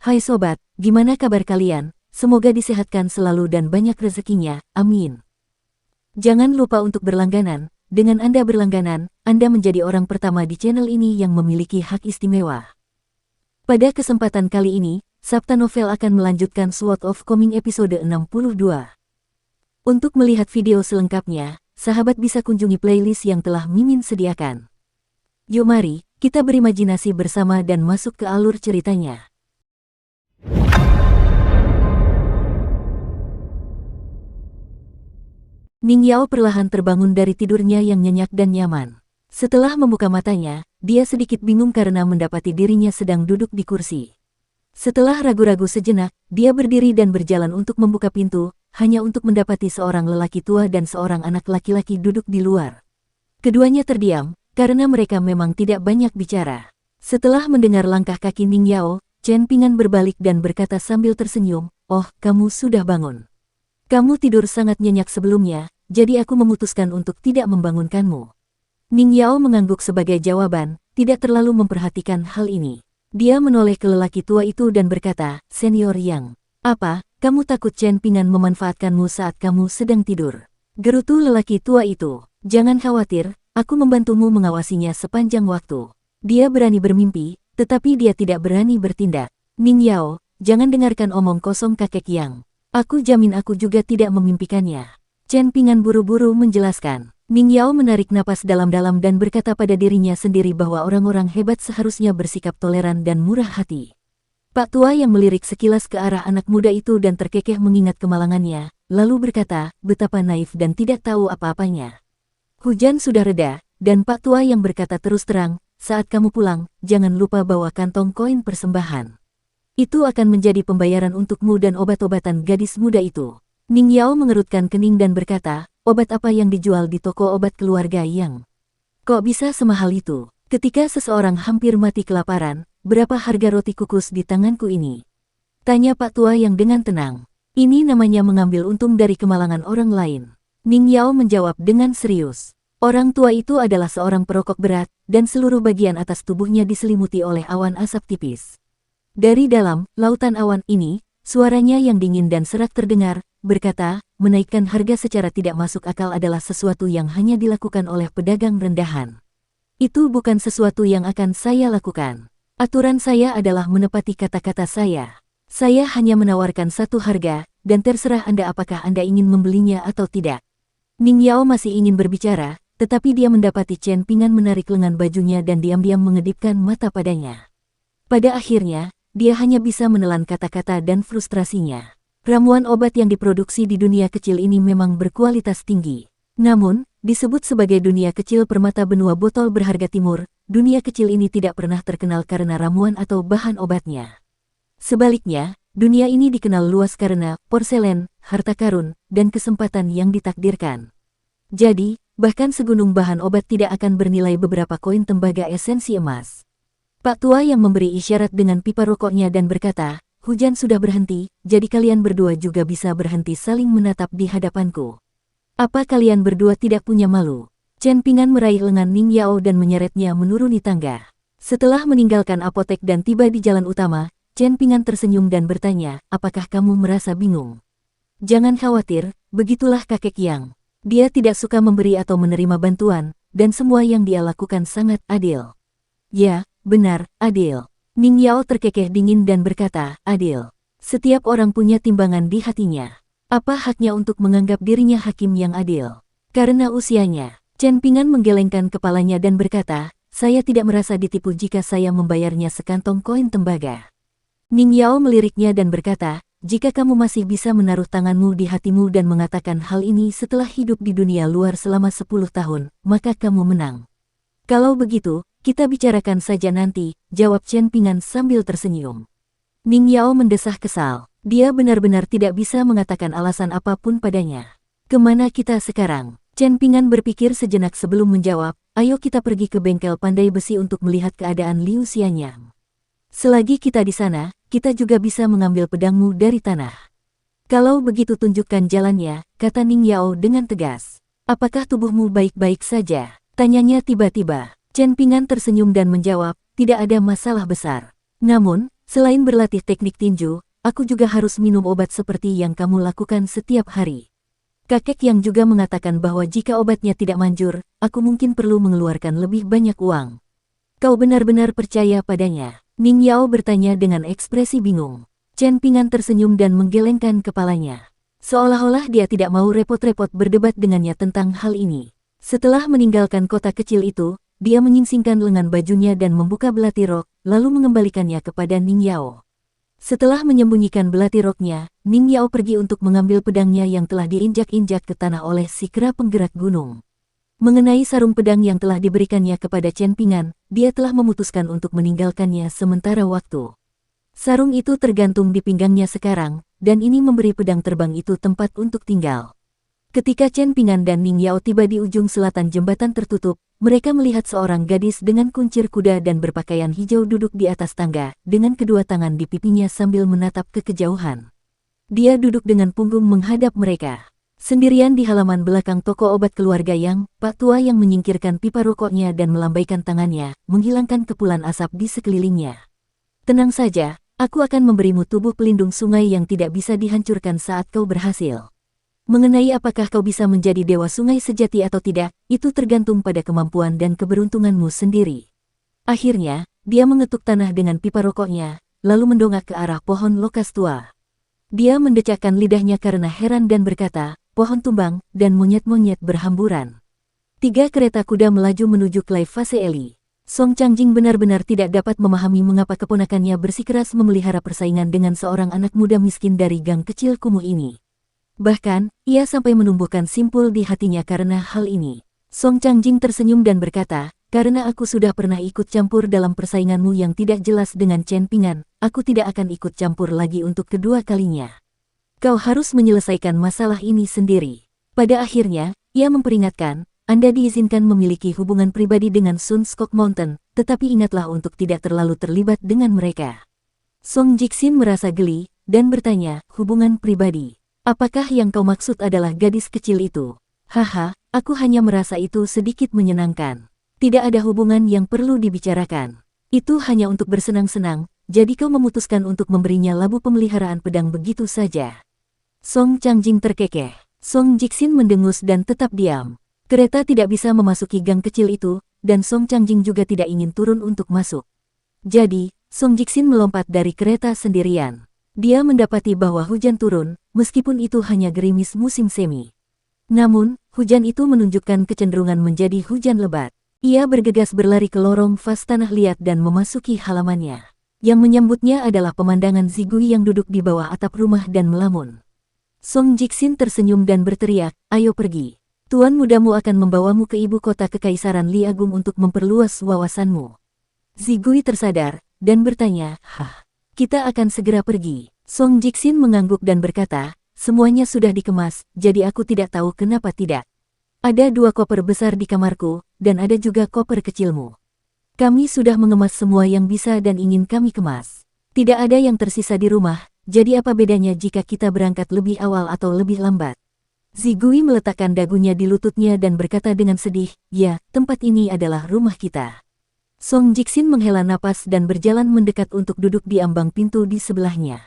Hai sobat, gimana kabar kalian? Semoga disehatkan selalu dan banyak rezekinya, amin. Jangan lupa untuk berlangganan. Dengan Anda berlangganan, Anda menjadi orang pertama di channel ini yang memiliki hak istimewa. Pada kesempatan kali ini, Sabta Novel akan melanjutkan Sword of Coming episode 62. Untuk melihat video selengkapnya, sahabat bisa kunjungi playlist yang telah Mimin sediakan. Yuk mari, kita berimajinasi bersama dan masuk ke alur ceritanya. Ning Yao perlahan terbangun dari tidurnya yang nyenyak dan nyaman. Setelah membuka matanya, dia sedikit bingung karena mendapati dirinya sedang duduk di kursi. Setelah ragu-ragu sejenak, dia berdiri dan berjalan untuk membuka pintu, hanya untuk mendapati seorang lelaki tua dan seorang anak laki-laki duduk di luar. Keduanya terdiam, karena mereka memang tidak banyak bicara. Setelah mendengar langkah kaki Ning Yao, Chen Pingan berbalik dan berkata sambil tersenyum, "Oh, kamu sudah bangun. Kamu tidur sangat nyenyak sebelumnya, jadi aku memutuskan untuk tidak membangunkanmu." Ning Yao mengangguk sebagai jawaban, tidak terlalu memperhatikan hal ini. Dia menoleh ke lelaki tua itu dan berkata, "Senior Yang, apa, kamu takut Chen Pingan memanfaatkanmu saat kamu sedang tidur?" Gerutu lelaki tua itu, "Jangan khawatir, aku membantumu mengawasinya sepanjang waktu." Dia berani bermimpi, tetapi dia tidak berani bertindak. "Ning Yao, jangan dengarkan omong kosong kakek Yang. Aku jamin aku juga tidak memimpikannya." Chen Pingan buru-buru menjelaskan. Ning Yao menarik napas dalam-dalam dan berkata pada dirinya sendiri bahwa orang-orang hebat seharusnya bersikap toleran dan murah hati. Pak tua yang melirik sekilas ke arah anak muda itu dan terkekeh mengingat kemalangannya, lalu berkata, betapa naif dan tidak tahu apa-apanya. Hujan sudah reda, dan Pak tua yang berkata terus terang, "Saat kamu pulang, jangan lupa bawa kantong koin persembahan. Itu akan menjadi pembayaran untukmu dan obat-obatan gadis muda itu." Ning Yao mengerutkan kening dan berkata, "Obat apa yang dijual di toko obat keluarga Yang? Kok bisa semahal itu?" Ketika seseorang hampir mati kelaparan, "Berapa harga roti kukus di tanganku ini?" tanya Pak tua yang dengan tenang. "Ini namanya mengambil untung dari kemalangan orang lain." Ning Yao menjawab dengan serius. Orang tua itu adalah seorang perokok berat, dan seluruh bagian atas tubuhnya diselimuti oleh awan asap tipis. Dari dalam lautan awan ini, suaranya yang dingin dan serak terdengar, berkata, "Menaikkan harga secara tidak masuk akal adalah sesuatu yang hanya dilakukan oleh pedagang rendahan. Itu bukan sesuatu yang akan saya lakukan. Aturan saya adalah menepati kata-kata saya. Saya hanya menawarkan satu harga, dan terserah Anda apakah Anda ingin membelinya atau tidak." Ning Yao masih ingin berbicara, tetapi dia mendapati Chen Pingan menarik lengan bajunya dan diam-diam mengedipkan mata padanya. Pada akhirnya, dia hanya bisa menelan kata-kata dan frustrasinya. Ramuan obat yang diproduksi di dunia kecil ini memang berkualitas tinggi. Namun, disebut sebagai dunia kecil permata benua botol berharga timur, dunia kecil ini tidak pernah terkenal karena ramuan atau bahan obatnya. Sebaliknya, dunia ini dikenal luas karena porselen, harta karun, dan kesempatan yang ditakdirkan. Jadi, bahkan segunung bahan obat tidak akan bernilai beberapa koin tembaga esensi emas. Pak tua yang memberi isyarat dengan pipa rokoknya dan berkata, "Hujan sudah berhenti, jadi kalian berdua juga bisa berhenti saling menatap di hadapanku. Apa kalian berdua tidak punya malu?" Chen Pingan meraih lengan Ning Yao dan menyeretnya menuruni tangga. Setelah meninggalkan apotek dan tiba di jalan utama, Chen Pingan tersenyum dan bertanya, "Apakah kamu merasa bingung?" "Jangan khawatir, begitulah kakek Yang. Dia tidak suka memberi atau menerima bantuan, dan semua yang dia lakukan sangat adil." "Ya, benar, adil." Ning Yao terkekeh dingin dan berkata, "Adil. Setiap orang punya timbangan di hatinya. Apa haknya untuk menganggap dirinya hakim yang adil? Karena usianya." Chen Pingan menggelengkan kepalanya dan berkata, "Saya tidak merasa ditipu jika saya membayarnya sekantong koin tembaga." Ning Yao meliriknya dan berkata, "Jika kamu masih bisa menaruh tanganmu di hatimu dan mengatakan hal ini setelah hidup di dunia luar selama 10 tahun, maka kamu menang. Kalau begitu, kita bicarakan saja nanti," jawab Chen Pingan sambil tersenyum. Ning Yao mendesah kesal. Dia benar-benar tidak bisa mengatakan alasan apapun padanya. "Kemana kita sekarang?" Chen Pingan berpikir sejenak sebelum menjawab, "Ayo kita pergi ke bengkel pandai besi untuk melihat keadaan Liu Xianyang. Selagi kita di sana, kita juga bisa mengambil pedangmu dari tanah." "Kalau begitu tunjukkan jalannya," kata Ning Yao dengan tegas. "Apakah tubuhmu baik-baik saja?" tanyanya tiba-tiba. Chen Pingan tersenyum dan menjawab, "Tidak ada masalah besar. Namun, Selain berlatih teknik tinju, aku juga harus minum obat seperti yang kamu lakukan setiap hari. Kakek yang juga mengatakan bahwa jika obatnya tidak manjur, aku mungkin perlu mengeluarkan lebih banyak uang. Kau benar-benar percaya padanya? Ning Yao bertanya dengan ekspresi bingung. Chen Pingan tersenyum dan menggelengkan kepalanya. Seolah-olah dia tidak mau repot-repot berdebat dengannya tentang hal ini. Setelah meninggalkan kota kecil itu, dia menyingsingkan lengan bajunya dan membuka belati rok, lalu mengembalikannya kepada Ning Yao. Setelah menyembunyikan belati roknya, Ning Yao pergi untuk mengambil pedangnya yang telah diinjak-injak ke tanah oleh si kera penggerak gunung. Mengenai sarung pedang yang telah diberikannya kepada Chen Pingan, dia telah memutuskan untuk meninggalkannya sementara waktu. Sarung itu tergantung di pinggangnya sekarang, dan ini memberi pedang terbang itu tempat untuk tinggal. Ketika Chen Pingan dan Ning Yao tiba di ujung selatan jembatan tertutup, mereka melihat seorang gadis dengan kuncir kuda dan berpakaian hijau duduk di atas tangga, dengan kedua tangan di pipinya sambil menatap ke kejauhan. Dia duduk dengan punggung menghadap mereka. Sendirian di halaman belakang toko obat keluarga Yang, Pak Tua yang menyingkirkan pipa rokoknya dan melambaikan tangannya, menghilangkan kepulan asap di sekelilingnya. Tenang saja. Aku akan memberimu tubuh pelindung sungai yang tidak bisa dihancurkan saat kau berhasil. Mengenai apakah kau bisa menjadi dewa sungai sejati atau tidak, itu tergantung pada kemampuan dan keberuntunganmu sendiri. Akhirnya, dia mengetuk tanah dengan pipa rokoknya, lalu mendongak ke arah pohon lokas tua. Dia mendecakkan lidahnya karena heran dan berkata, pohon tumbang, dan monyet-monyet berhamburan. 3 kereta kuda melaju menuju Clive Fase Eli. Song Changjing benar-benar tidak dapat memahami mengapa keponakannya bersikeras memelihara persaingan dengan seorang anak muda miskin dari gang kecil kumuh ini. Bahkan, ia sampai menumbuhkan simpul di hatinya karena hal ini. Song Changjing tersenyum dan berkata, karena aku sudah pernah ikut campur dalam persainganmu yang tidak jelas dengan Chen Pingan, aku tidak akan ikut campur lagi untuk kedua kalinya. Kau harus menyelesaikan masalah ini sendiri. Pada akhirnya, ia memperingatkan, Anda diizinkan memiliki hubungan pribadi dengan Sun Skok Mountain, tetapi ingatlah untuk tidak terlalu terlibat dengan mereka. Song Jixin merasa geli, dan bertanya, hubungan pribadi. Apakah yang kau maksud adalah gadis kecil itu? Haha, aku hanya merasa itu sedikit menyenangkan. Tidak ada hubungan yang perlu dibicarakan. Itu hanya untuk bersenang-senang, jadi kau memutuskan untuk memberinya labu pemeliharaan pedang begitu saja. Song Changjing terkekeh. Song Jixin mendengus dan tetap diam. Kereta tidak bisa memasuki gang kecil itu, dan Song Changjing juga tidak ingin turun untuk masuk. Jadi, Song Jixin melompat dari kereta sendirian. Dia mendapati bahwa hujan turun, meskipun itu hanya gerimis musim semi. Namun, hujan itu menunjukkan kecenderungan menjadi hujan lebat. Ia bergegas berlari ke lorong vas tanah liat dan memasuki halamannya. Yang menyambutnya adalah pemandangan Zigui yang duduk di bawah atap rumah dan melamun. Song Jixin tersenyum dan berteriak, ayo pergi. Tuan mudamu akan membawamu ke ibu kota Kekaisaran Li Agung untuk memperluas wawasanmu. Zigui tersadar, dan bertanya, kita akan segera pergi. Song Jixin mengangguk dan berkata, semuanya sudah dikemas, jadi aku tidak tahu kenapa tidak. Ada 2 koper besar di kamarku, dan ada juga koper kecilmu. Kami sudah mengemas semua yang bisa dan ingin kami kemas. Tidak ada yang tersisa di rumah, jadi apa bedanya jika kita berangkat lebih awal atau lebih lambat? Zigui meletakkan dagunya di lututnya dan berkata dengan sedih, ya, tempat ini adalah rumah kita. Song Jixin menghela napas dan berjalan mendekat untuk duduk di ambang pintu di sebelahnya.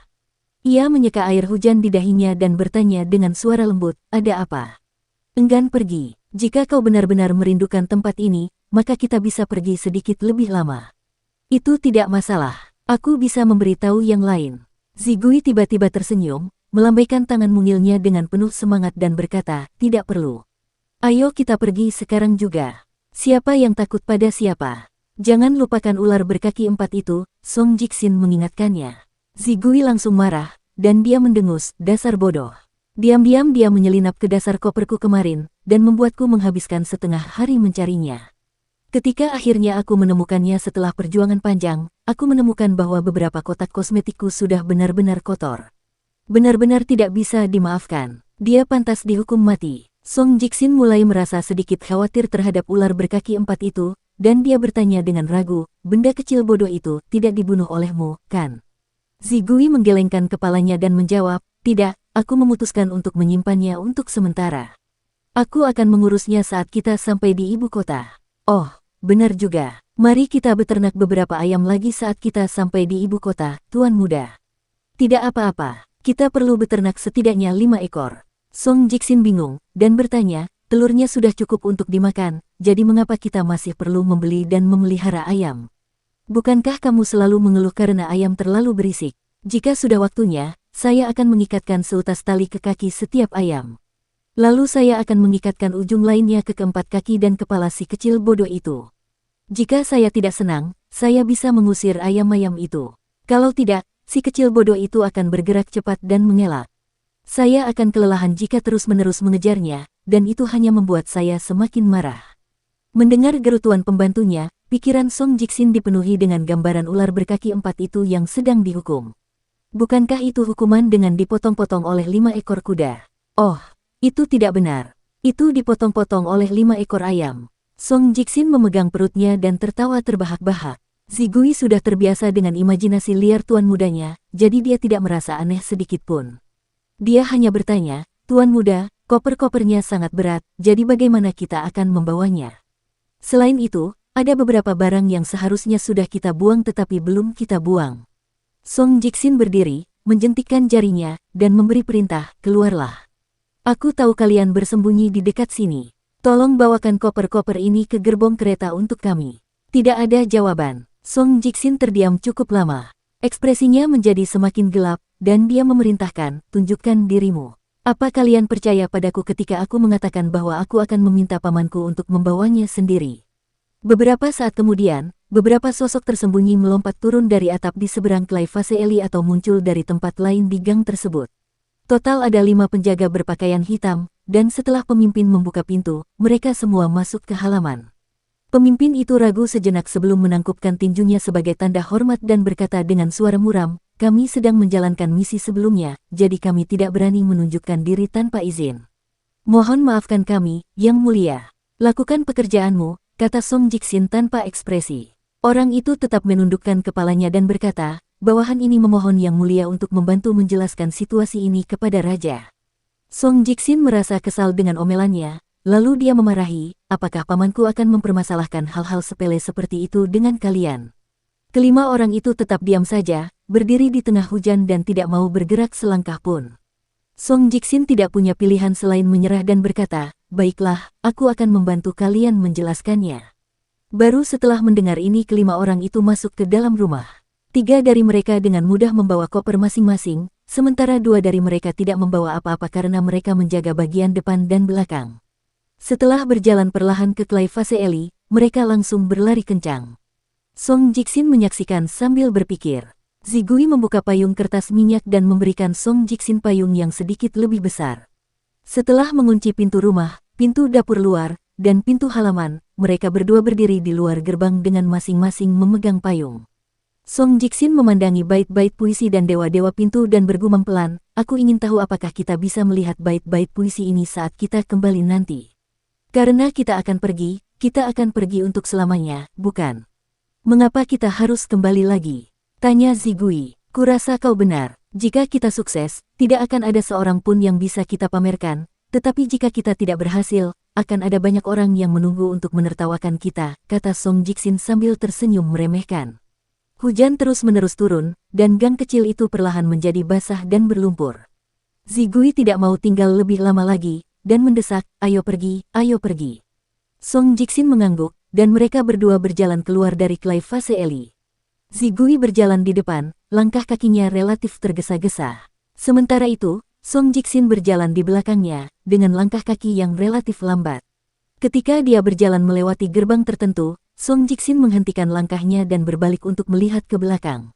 Ia menyeka air hujan di dahinya dan bertanya dengan suara lembut, ada apa? Enggan pergi. Jika kau benar-benar merindukan tempat ini, maka kita bisa pergi sedikit lebih lama. Itu tidak masalah. Aku bisa memberitahu yang lain. Zigui tiba-tiba tersenyum, melambaikan tangan mungilnya dengan penuh semangat dan berkata, tidak perlu. Ayo kita pergi sekarang juga. Siapa yang takut pada siapa? Jangan lupakan ular berkaki 4 itu, Song Jixin mengingatkannya. Zigui langsung marah, dan dia mendengus, dasar bodoh. Diam-diam dia menyelinap ke dasar koperku kemarin, dan membuatku menghabiskan setengah hari mencarinya. Ketika akhirnya aku menemukannya setelah perjuangan panjang, aku menemukan bahwa beberapa kotak kosmetikku sudah benar-benar kotor. Benar-benar tidak bisa dimaafkan. Dia pantas dihukum mati. Song Jixin mulai merasa sedikit khawatir terhadap ular berkaki 4 itu, dan dia bertanya dengan ragu, benda kecil bodoh itu tidak dibunuh olehmu, kan? Zigui menggelengkan kepalanya dan menjawab, tidak, aku memutuskan untuk menyimpannya untuk sementara. Aku akan mengurusnya saat kita sampai di ibu kota. Oh, benar juga. Mari kita beternak beberapa ayam lagi saat kita sampai di ibu kota, Tuan Muda. Tidak apa-apa, kita perlu beternak setidaknya 5 ekor. Song Jiksin bingung, dan bertanya, telurnya sudah cukup untuk dimakan, jadi mengapa kita masih perlu membeli dan memelihara ayam? Bukankah kamu selalu mengeluh karena ayam terlalu berisik? Jika sudah waktunya, saya akan mengikatkan seutas tali ke kaki setiap ayam. Lalu saya akan mengikatkan ujung lainnya ke keempat kaki dan kepala si kecil bodoh itu. Jika saya tidak senang, saya bisa mengusir ayam-ayam itu. Kalau tidak, si kecil bodoh itu akan bergerak cepat dan mengelak. Saya akan kelelahan jika terus-menerus mengejarnya, dan itu hanya membuat saya semakin marah. Mendengar gerutuan pembantunya, pikiran Song Jiksin dipenuhi dengan gambaran ular berkaki 4 itu yang sedang dihukum. Bukankah itu hukuman dengan dipotong-potong oleh 5 ekor kuda? Oh, itu tidak benar. Itu dipotong-potong oleh 5 ekor ayam. Song Jiksin memegang perutnya dan tertawa terbahak-bahak. Zigui sudah terbiasa dengan imajinasi liar tuan mudanya, jadi dia tidak merasa aneh sedikit pun. Dia hanya bertanya, "Tuan muda, koper-kopernya sangat berat, jadi bagaimana kita akan membawanya? Selain itu, ada beberapa barang yang seharusnya sudah kita buang tetapi belum kita buang." Song Jiksin berdiri, menjentikkan jarinya, dan memberi perintah, "Keluarlah. Aku tahu kalian bersembunyi di dekat sini. Tolong bawakan koper-koper ini ke gerbong kereta untuk kami." Tidak ada jawaban. Song Jiksin terdiam cukup lama. Ekspresinya menjadi semakin gelap, dan dia memerintahkan, "Tunjukkan dirimu. Apa kalian percaya padaku ketika aku mengatakan bahwa aku akan meminta pamanku untuk membawanya sendiri?" Beberapa saat kemudian, beberapa sosok tersembunyi melompat turun dari atap di seberang Klai Faseeli atau muncul dari tempat lain di gang tersebut. Total ada 5 penjaga berpakaian hitam, dan setelah pemimpin membuka pintu, mereka semua masuk ke halaman. Pemimpin itu ragu sejenak sebelum menangkupkan tinjunya sebagai tanda hormat dan berkata dengan suara muram, "Kami sedang menjalankan misi sebelumnya, jadi kami tidak berani menunjukkan diri tanpa izin. Mohon maafkan kami, Yang Mulia." "Lakukan pekerjaanmu," kata Song Jiksin tanpa ekspresi. Orang itu tetap menundukkan kepalanya dan berkata, "Bawahan ini memohon Yang Mulia untuk membantu menjelaskan situasi ini kepada Raja." Song Jiksin merasa kesal dengan omelannya, lalu dia memarahi, "Apakah pamanku akan mempermasalahkan hal-hal sepele seperti itu dengan kalian?" Kelima orang itu tetap diam saja, berdiri di tengah hujan dan tidak mau bergerak selangkah pun. Song Jiksin tidak punya pilihan selain menyerah dan berkata, "Baiklah, aku akan membantu kalian menjelaskannya." Baru setelah mendengar ini kelima orang itu masuk ke dalam rumah. 3 dari mereka dengan mudah membawa koper masing-masing, sementara 2 dari mereka tidak membawa apa-apa karena mereka menjaga bagian depan dan belakang. Setelah berjalan perlahan ke Klai Faseeli, mereka langsung berlari kencang. Song Jiksin menyaksikan sambil berpikir. Zigui membuka payung kertas minyak dan memberikan Song Jiksin payung yang sedikit lebih besar. Setelah mengunci pintu rumah, pintu dapur luar, dan pintu halaman, mereka berdua berdiri di luar gerbang dengan masing-masing memegang payung. Song Jiksin memandangi bait-bait puisi dan dewa-dewa pintu dan bergumam pelan, "Aku ingin tahu apakah kita bisa melihat bait-bait puisi ini saat kita kembali nanti. Karena kita akan pergi untuk selamanya, bukan? Mengapa kita harus kembali lagi?" tanya Zigui. "Kurasa kau benar. Jika kita sukses, tidak akan ada seorang pun yang bisa kita pamerkan, tetapi jika kita tidak berhasil, akan ada banyak orang yang menunggu untuk menertawakan kita," kata Song Jiksin sambil tersenyum meremehkan. Hujan terus-menerus turun, dan gang kecil itu perlahan menjadi basah dan berlumpur. Zigui tidak mau tinggal lebih lama lagi, dan mendesak, "Ayo pergi, ayo pergi." Song Jiksin mengangguk, dan mereka berdua berjalan keluar dari Klai Faseeli. Zigui berjalan di depan, langkah kakinya relatif tergesa-gesa. Sementara itu, Song Jiksin berjalan di belakangnya, dengan langkah kaki yang relatif lambat. Ketika dia berjalan melewati gerbang tertentu, Song Jiksin menghentikan langkahnya dan berbalik untuk melihat ke belakang.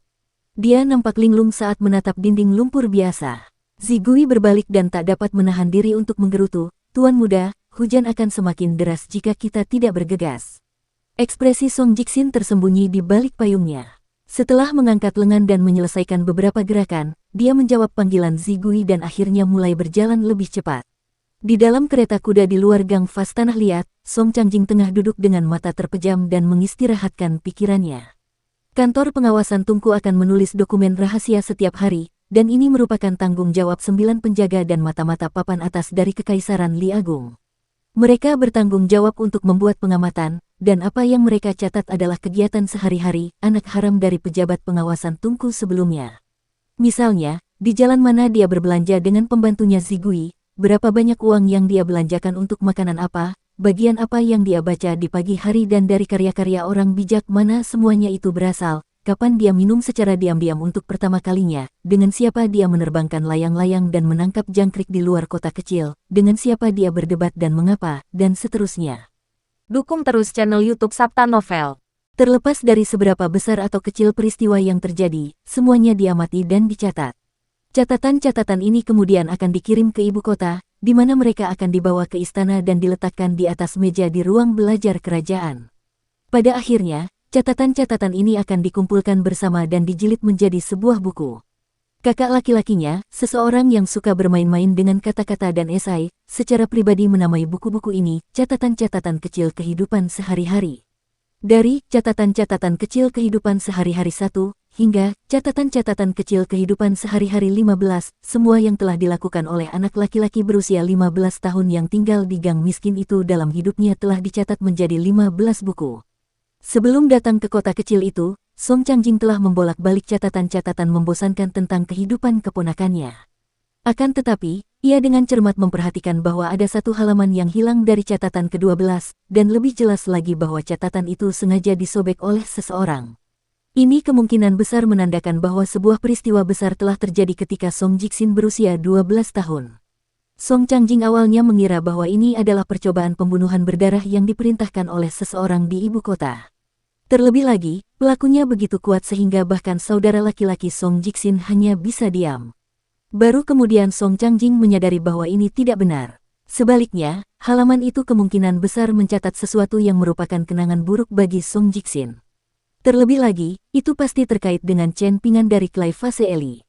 Dia nampak linglung saat menatap dinding lumpur biasa. Zigui berbalik dan tak dapat menahan diri untuk menggerutu, "Tuan muda, hujan akan semakin deras jika kita tidak bergegas." Ekspresi Song Jiksin tersembunyi di balik payungnya. Setelah mengangkat lengan dan menyelesaikan beberapa gerakan, dia menjawab panggilan Zigui dan akhirnya mulai berjalan lebih cepat. Di dalam kereta kuda di luar gang Fas Tanah Liat, Song Changjing tengah duduk dengan mata terpejam dan mengistirahatkan pikirannya. Kantor pengawasan Tunku akan menulis dokumen rahasia setiap hari, dan ini merupakan tanggung jawab 9 penjaga dan mata-mata papan atas dari Kekaisaran Li Agung. Mereka bertanggung jawab untuk membuat pengamatan, dan apa yang mereka catat adalah kegiatan sehari-hari anak haram dari pejabat pengawasan Tunku sebelumnya. Misalnya, di jalan mana dia berbelanja dengan pembantunya Zigui, berapa banyak uang yang dia belanjakan untuk makanan apa, bagian apa yang dia baca di pagi hari dan dari karya-karya orang bijak mana semuanya itu berasal, kapan dia minum secara diam-diam untuk pertama kalinya, dengan siapa dia menerbangkan layang-layang dan menangkap jangkrik di luar kota kecil, dengan siapa dia berdebat dan mengapa, dan seterusnya. Dukung terus channel YouTube Sabta Novel. Terlepas dari seberapa besar atau kecil peristiwa yang terjadi, semuanya diamati dan dicatat. Catatan-catatan ini kemudian akan dikirim ke ibu kota, di mana mereka akan dibawa ke istana dan diletakkan di atas meja di ruang belajar kerajaan. Pada akhirnya, catatan-catatan ini akan dikumpulkan bersama dan dijilid menjadi sebuah buku. Kakak laki-lakinya, seseorang yang suka bermain-main dengan kata-kata dan esai, secara pribadi menamai buku-buku ini catatan-catatan kecil kehidupan sehari-hari. Dari catatan-catatan kecil kehidupan sehari-hari 1, hingga catatan-catatan kecil kehidupan sehari-hari 15, semua yang telah dilakukan oleh anak laki-laki berusia 15 tahun yang tinggal di gang miskin itu dalam hidupnya telah dicatat menjadi 15 buku. Sebelum datang ke kota kecil itu, Song Changjing telah membolak-balik catatan-catatan membosankan tentang kehidupan keponakannya. Akan tetapi, ia dengan cermat memperhatikan bahwa ada satu halaman yang hilang dari catatan ke-12, dan lebih jelas lagi bahwa catatan itu sengaja disobek oleh seseorang. Ini kemungkinan besar menandakan bahwa sebuah peristiwa besar telah terjadi ketika Song Jixin berusia 12 tahun. Song Changjing awalnya mengira bahwa ini adalah percobaan pembunuhan berdarah yang diperintahkan oleh seseorang di ibu kota. Terlebih lagi, pelakunya begitu kuat sehingga bahkan saudara laki-laki Song Jixin hanya bisa diam. Baru kemudian Song Changjing menyadari bahwa ini tidak benar. Sebaliknya, halaman itu kemungkinan besar mencatat sesuatu yang merupakan kenangan buruk bagi Song Jixin. Terlebih lagi, itu pasti terkait dengan Chen Pingan dari Clay Fase Eli.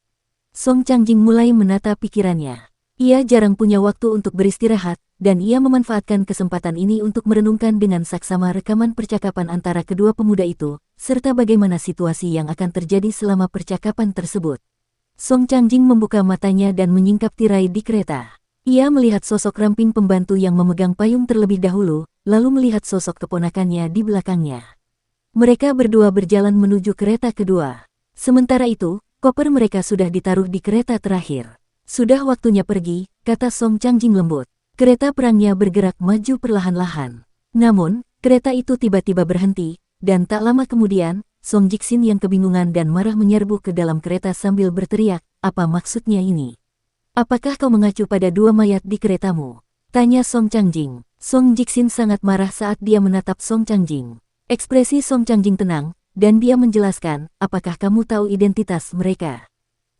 Song Changjing mulai menata pikirannya. Ia jarang punya waktu untuk beristirahat, dan ia memanfaatkan kesempatan ini untuk merenungkan dengan saksama rekaman percakapan antara kedua pemuda itu, serta bagaimana situasi yang akan terjadi selama percakapan tersebut. Song Changjing membuka matanya dan menyingkap tirai di kereta. Ia melihat sosok ramping pembantu yang memegang payung terlebih dahulu, lalu melihat sosok keponakannya di belakangnya. Mereka berdua berjalan menuju kereta kedua. Sementara itu, koper mereka sudah ditaruh di kereta terakhir. Sudah waktunya pergi, kata Song Changjing lembut. Kereta perangnya bergerak maju perlahan-lahan. Namun, kereta itu tiba-tiba berhenti, dan tak lama kemudian, Song Jixin yang kebingungan dan marah menyerbu ke dalam kereta sambil berteriak, "Apa maksudnya ini? Apakah kau mengacu pada dua mayat di keretamu?" tanya Song Changjing. Song Jixin sangat marah saat dia menatap Song Changjing. Ekspresi Song Changjing tenang, dan dia menjelaskan, "Apakah kamu tahu identitas mereka?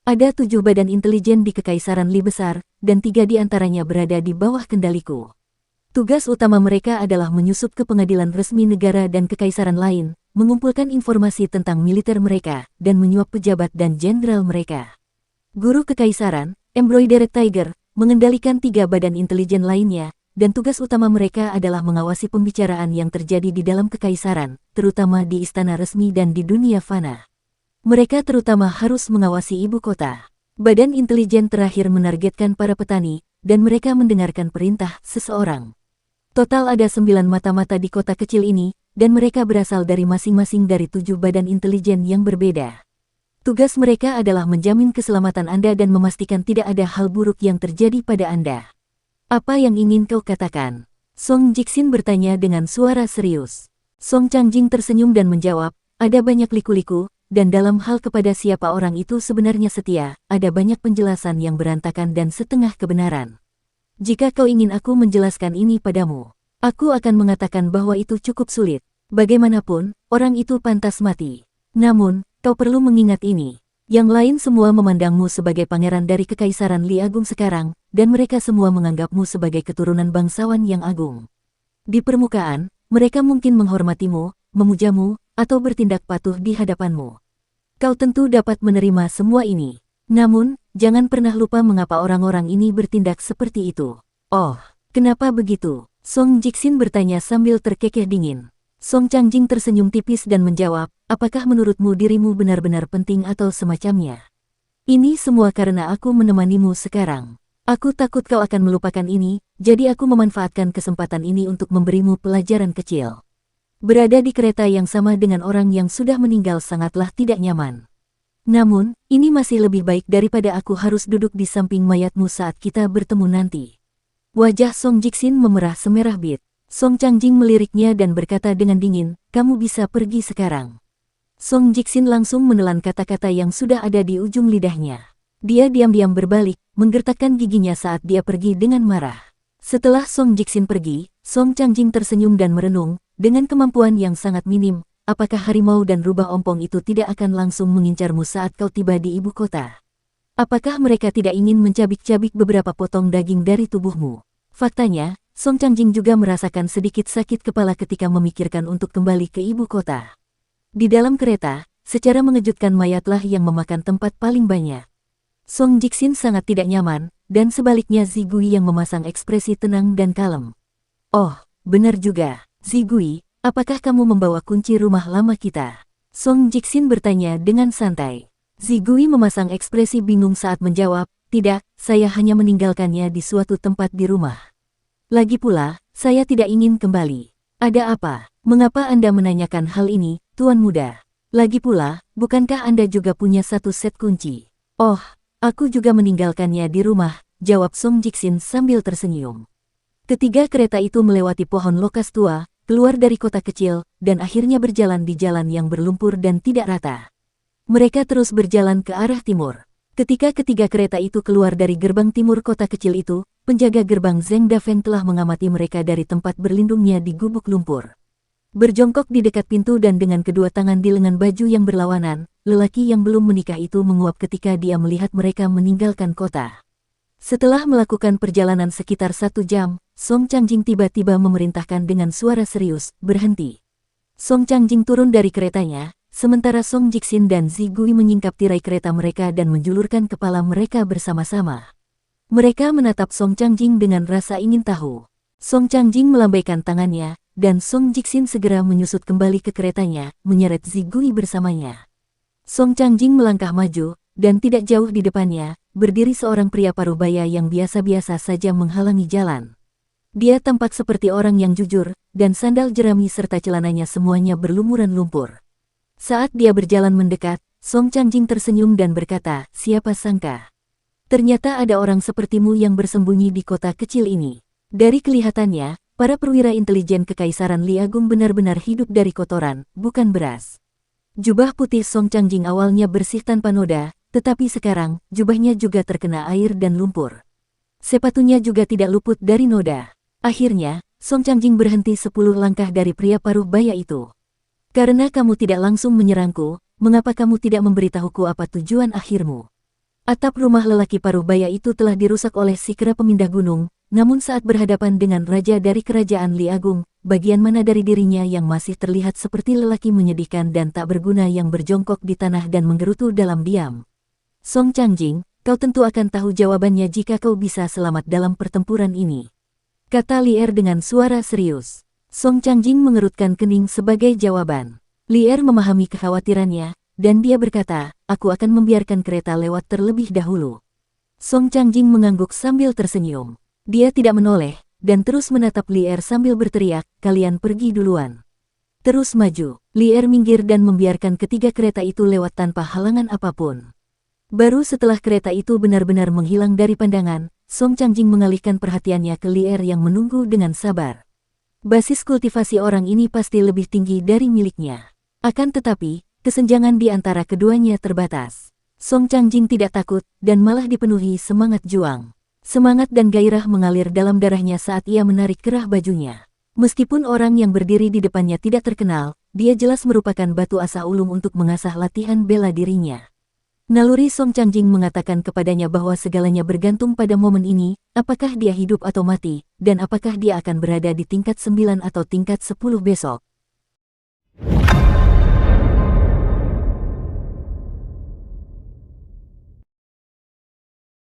Ada 7 badan intelijen di Kekaisaran Li Besar, dan 3 di antaranya berada di bawah kendaliku. Tugas utama mereka adalah menyusup ke pengadilan resmi negara dan kekaisaran lain, mengumpulkan informasi tentang militer mereka, dan menyuap pejabat dan jenderal mereka. Guru Kekaisaran, Embroidered Tiger, mengendalikan 3 badan intelijen lainnya, dan tugas utama mereka adalah mengawasi pembicaraan yang terjadi di dalam kekaisaran, terutama di istana resmi dan di dunia fana. Mereka terutama harus mengawasi ibu kota. Badan intelijen terakhir menargetkan para petani, dan mereka mendengarkan perintah seseorang. Total ada 9 mata-mata di kota kecil ini, dan mereka berasal dari masing-masing dari 7 badan intelijen yang berbeda. Tugas mereka adalah menjamin keselamatan Anda dan memastikan tidak ada hal buruk yang terjadi pada Anda. Apa yang ingin kau katakan? Song Jixin bertanya dengan suara serius. Song Changjing tersenyum dan menjawab, ada banyak liku-liku, dan dalam hal kepada siapa orang itu sebenarnya setia, ada banyak penjelasan yang berantakan dan setengah kebenaran. Jika kau ingin aku menjelaskan ini padamu, aku akan mengatakan bahwa itu cukup sulit. Bagaimanapun, orang itu pantas mati. Namun, kau perlu mengingat ini. Yang lain semua memandangmu sebagai pangeran dari Kekaisaran Li Agung sekarang, dan mereka semua menganggapmu sebagai keturunan bangsawan yang agung. Di permukaan, mereka mungkin menghormatimu, memujamu, atau bertindak patuh di hadapanmu. Kau tentu dapat menerima semua ini. Namun, jangan pernah lupa mengapa orang-orang ini bertindak seperti itu. Oh, kenapa begitu? Song Jixin bertanya sambil terkekeh dingin. Song Changjing tersenyum tipis dan menjawab, apakah menurutmu dirimu benar-benar penting atau semacamnya? Ini semua karena aku menemanimu sekarang. Aku takut kau akan melupakan ini, jadi aku memanfaatkan kesempatan ini untuk memberimu pelajaran kecil. Berada di kereta yang sama dengan orang yang sudah meninggal sangatlah tidak nyaman. Namun, ini masih lebih baik daripada aku harus duduk di samping mayatmu saat kita bertemu nanti. Wajah Song Jiksin memerah semerah bit. Song Changjing meliriknya dan berkata dengan dingin, kamu bisa pergi sekarang. Song Jiksin langsung menelan kata-kata yang sudah ada di ujung lidahnya. Dia diam-diam berbalik, menggertakkan giginya saat dia pergi dengan marah. Setelah Song Jiksin pergi, Song Changjing tersenyum dan merenung, dengan kemampuan yang sangat minim, apakah harimau dan rubah ompong itu tidak akan langsung mengincarmu saat kau tiba di ibu kota? Apakah mereka tidak ingin mencabik-cabik beberapa potong daging dari tubuhmu? Faktanya, Song Changjing juga merasakan sedikit sakit kepala ketika memikirkan untuk kembali ke ibu kota. Di dalam kereta, secara mengejutkan mayatlah yang memakan tempat paling banyak. Song Jiksin sangat tidak nyaman, dan sebaliknya Zigui yang memasang ekspresi tenang dan kalem. Oh, benar juga, Zigui, apakah kamu membawa kunci rumah lama kita? Song Jiksin bertanya dengan santai. Zigui memasang ekspresi bingung saat menjawab, tidak, saya hanya meninggalkannya di suatu tempat di rumah. Lagi pula, saya tidak ingin kembali. Ada apa? Mengapa Anda menanyakan hal ini, Tuan Muda? Lagi pula, bukankah Anda juga punya satu set kunci? Oh, aku juga meninggalkannya di rumah, jawab Song Jiksin sambil tersenyum. Ketiga kereta itu melewati pohon lokas tua, keluar dari kota kecil, dan akhirnya berjalan di jalan yang berlumpur dan tidak rata. Mereka terus berjalan ke arah timur. Ketika ketiga kereta itu keluar dari gerbang timur kota kecil itu, penjaga gerbang Zheng Dafeng telah mengamati mereka dari tempat berlindungnya di gubuk lumpur. Berjongkok di dekat pintu dan dengan kedua tangan di lengan baju yang berlawanan, lelaki yang belum menikah itu menguap ketika dia melihat mereka meninggalkan kota. Setelah melakukan perjalanan sekitar 1 jam, Song Changjing tiba-tiba memerintahkan dengan suara serius, berhenti. Song Changjing turun dari keretanya, sementara Song Jiksin dan Zigui menyingkap tirai kereta mereka dan menjulurkan kepala mereka bersama-sama. Mereka menatap Song Changjing dengan rasa ingin tahu. Song Changjing melambaikan tangannya, dan Song Jiksin segera menyusut kembali ke keretanya, menyeret Zigui bersamanya. Song Changjing melangkah maju, dan tidak jauh di depannya, berdiri seorang pria parubaya yang biasa-biasa saja menghalangi jalan. Dia tampak seperti orang yang jujur, dan sandal jerami serta celananya semuanya berlumuran lumpur. Saat dia berjalan mendekat, Song Changjing tersenyum dan berkata, siapa sangka? Ternyata ada orang sepertimu yang bersembunyi di kota kecil ini. Dari kelihatannya, para perwira intelijen Kekaisaran Li Agung benar-benar hidup dari kotoran, bukan beras. Jubah putih Song Changjing awalnya bersih tanpa noda, tetapi sekarang, jubahnya juga terkena air dan lumpur. Sepatunya juga tidak luput dari noda. Akhirnya, Song Changjing berhenti 10 langkah dari pria paruh baya itu. Karena kamu tidak langsung menyerangku, mengapa kamu tidak memberitahuku apa tujuan akhirmu? Atap rumah lelaki paruh baya itu telah dirusak oleh si kera pemindah gunung, namun saat berhadapan dengan raja dari kerajaan Li Agung, bagian mana dari dirinya yang masih terlihat seperti lelaki menyedihkan dan tak berguna yang berjongkok di tanah dan menggerutu dalam diam. Song Changjing, kau tentu akan tahu jawabannya jika kau bisa selamat dalam pertempuran ini, kata Li Er dengan suara serius. Song Changjing mengerutkan kening sebagai jawaban. Li Er memahami kekhawatirannya, dan dia berkata, aku akan membiarkan kereta lewat terlebih dahulu. Song Changjing mengangguk sambil tersenyum. Dia tidak menoleh, dan terus menatap Li Er sambil berteriak, kalian pergi duluan. Terus maju, Li Er minggir dan membiarkan ketiga kereta itu lewat tanpa halangan apapun. Baru setelah kereta itu benar-benar menghilang dari pandangan, Song Changjing mengalihkan perhatiannya ke Li Er yang menunggu dengan sabar. Basis kultivasi orang ini pasti lebih tinggi dari miliknya. Akan tetapi, kesenjangan di antara keduanya terbatas. Song Changjing tidak takut, dan malah dipenuhi semangat juang. Semangat dan gairah mengalir dalam darahnya saat ia menarik kerah bajunya. Meskipun orang yang berdiri di depannya tidak terkenal, dia jelas merupakan batu asa ulung untuk mengasah latihan bela dirinya. Naluri Song Changjing mengatakan kepadanya bahwa segalanya bergantung pada momen ini, apakah dia hidup atau mati, dan apakah dia akan berada di tingkat 9 atau tingkat 10 besok.